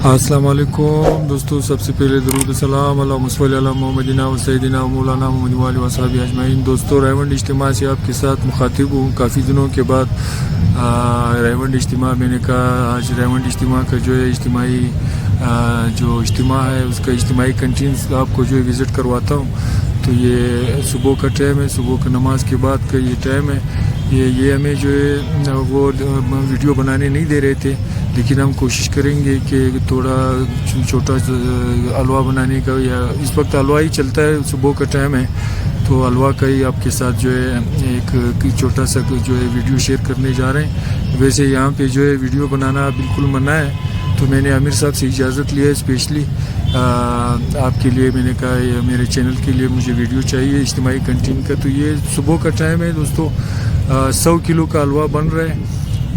السلام علیکم دوستو، سب سے پہلے درود السلام اللہم صلی علی محمد و سیدنا مولانا محمد و آلہ وصحبہ اجمعین۔ دوستو، ریونڈ اجتماع سے آپ کے ساتھ مخاطب ہوں۔ کافی دنوں کے بعد ریونڈ اجتماع، میں نے کہا آج ریونڈ اجتماع کا جو ہے اجتماعی جو اجتماع ہے اس کا اجتماعی کنٹینس آپ کو جو ہے وزٹ کرواتا ہوں۔ تو یہ صبح کا ٹائم ہے، صبح کا نماز کے بعد کا یہ ٹائم ہے۔ یہ ہمیں جو ہے وہ ویڈیو بنانے نہیں دے رہے تھے، لیکن ہم کوشش کریں گے کہ تھوڑا چھوٹا حلوہ بنانے کا، یا اس وقت حلوہ ہی چلتا ہے، صبح کا ٹائم ہے تو حلوہ کا ہی آپ کے ساتھ جو ہے ایک چھوٹا سا جو ہے ویڈیو شیئر کرنے جا رہے ہیں۔ ویسے یہاں پہ جو ہے ویڈیو بنانا بالکل منع ہے، تو میں نے عامر صاحب سے اجازت لیا ہے اسپیشلی آپ کے لیے۔ میں نے کہا میرے چینل کے لیے مجھے ویڈیو چاہیے اجتماعی کنٹین کا۔ تو یہ صبح کا ٹائم ہے دوستو، 100 کلو کا حلوہ بن رہا ہے۔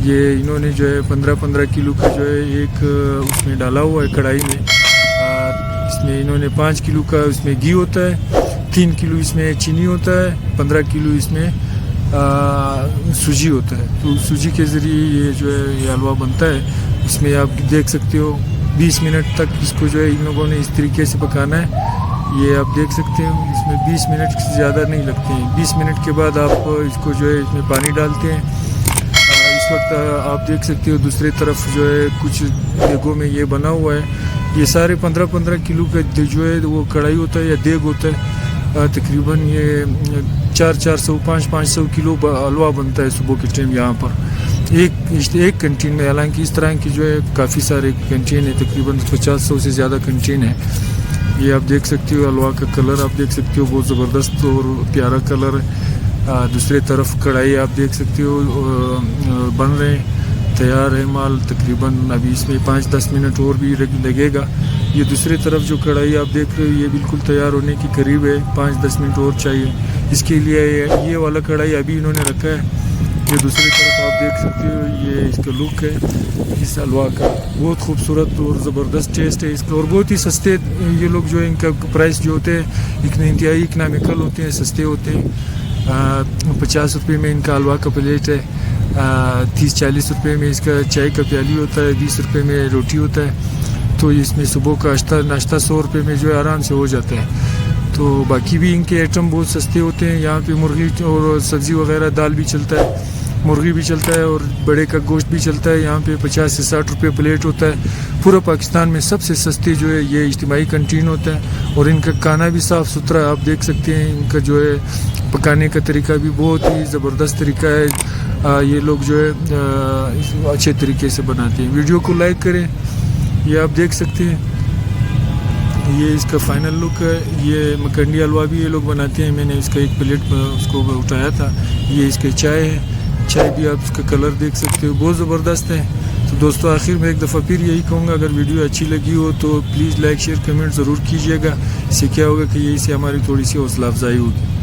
یہ انہوں نے جو ہے 15 کلو کا جو ہے ایک اس میں ڈالا ہوا ہے کڑھائی میں۔ اس میں انہوں نے 5 کلو کا اس میں گھی ہوتا ہے، 3 کلو اس میں چینی ہوتا ہے، 15 کلو اس میں سوجی ہوتا ہے۔ تو سوجی کے ذریعے یہ جو ہے یہ حلوہ بنتا ہے۔ اس میں آپ دیکھ سکتے ہو 20 منٹ تک اس کو جو ہے ان لوگوں نے اس طریقے سے پکانا ہے۔ یہ آپ دیکھ سکتے ہو، اس میں 20 منٹ سے زیادہ نہیں لگتے ہیں۔ 20 منٹ کے بعد آپ اس کو جو ہے اس میں پانی ڈالتے ہیں۔ اس وقت آپ دیکھ سکتے ہو دوسری طرف جو ہے کچھ دیگوں میں یہ بنا ہوا ہے۔ یہ سارے 15 کلو کا جو ہے وہ کڑھائی ہوتا ہے یا دیگ ہوتا ہے۔ تقریباً یہ 400 500 کلو حلوہ بنتا ہے صبح کے ٹائم یہاں پر ایک کنٹین میں۔ حالانکہ اس طرح کی جو ہے کافی سارے کنٹین ہے، تقریباً 50 سے زیادہ کنٹین ہے۔ یہ آپ دیکھ سکتے ہو حلوہ کا کلر آپ دیکھ سکتے ہو، بہت زبردست اور پیارا کلر ہے۔ دوسری طرف کڑھائی آپ دیکھ سکتے ہو بن رہے ہیں، تیار ہے مال۔ تقریباً ابھی اس میں 5-10 منٹ اور بھی لگے گا۔ یہ دوسری طرف جو کڑھائی آپ دیکھ رہے ہو یہ بالکل تیار ہونے کی قریب ہے، 5-10 منٹ اور چاہیے اس کے لیے۔ یہ والا کڑھائی ابھی انہوں نے رکھا ہے۔ یہ دوسری طرف آپ دیکھ سکتے ہو یہ اس کا لک ہے اس حلوہ کا، بہت خوبصورت اور زبردست ٹیسٹ ہے اس کا، اور بہت ہی سستے یہ لوگ جو ان کا پرائس جو ہوتے ہیں انتہائی اکنامیکل ہوتے ہیں، سستے ہوتے ہیں۔ 50 روپے میں ان کا حلوہ کا پلیٹ ہے، 30-40 روپے میں اس کا چائے کا پیالی ہوتا ہے، 20 روپے میں روٹی ہوتا ہے۔ تو اس میں صبح کا ناشتہ 100 روپے میں جو ہے آرام سے ہو جاتا ہے۔ تو باقی بھی ان کے آئٹم بہت سستے ہوتے ہیں۔ یہاں پہ مرغی اور سبزی وغیرہ دال بھی چلتا ہے، مرغی بھی چلتا ہے، اور بڑے کا گوشت بھی چلتا ہے۔ یہاں پہ 50 سے 60 روپے پلیٹ ہوتا ہے۔ پورا پاکستان میں سب سے سستے جو ہے یہ اجتماعی کنٹین ہوتا ہے، اور ان کا کھانا بھی صاف ستھرا آپ دیکھ سکتے ہیں۔ ان کا جو ہے پکانے کا طریقہ بھی بہت ہی زبردست طریقہ ہے۔ یہ لوگ جو ہے اچھے طریقے سے بناتے ہیں۔ ویڈیو کو لائک کریں۔ یہ آپ دیکھ سکتے ہیں یہ اس کا فائنل لک ہے۔ یہ مکھنی حلوہ بھی یہ لوگ بناتے ہیں۔ میں نے اس کا ایک پلیٹ اس کو اٹھایا تھا۔ یہ اس کی چائے ہے، چائے بھی آپ اس کا کلر دیکھ سکتے ہو، بہت زبردست ہے۔ تو دوستو آخر میں ایک دفعہ پھر یہی کہوں گا، اگر ویڈیو اچھی لگی ہو تو پلیز لائک شیئر کمنٹ ضرور کیجیے گا۔ اس سے کیا ہوگا کہ یہ سے ہماری تھوڑی سی حوصلہ افزائی ہوگی۔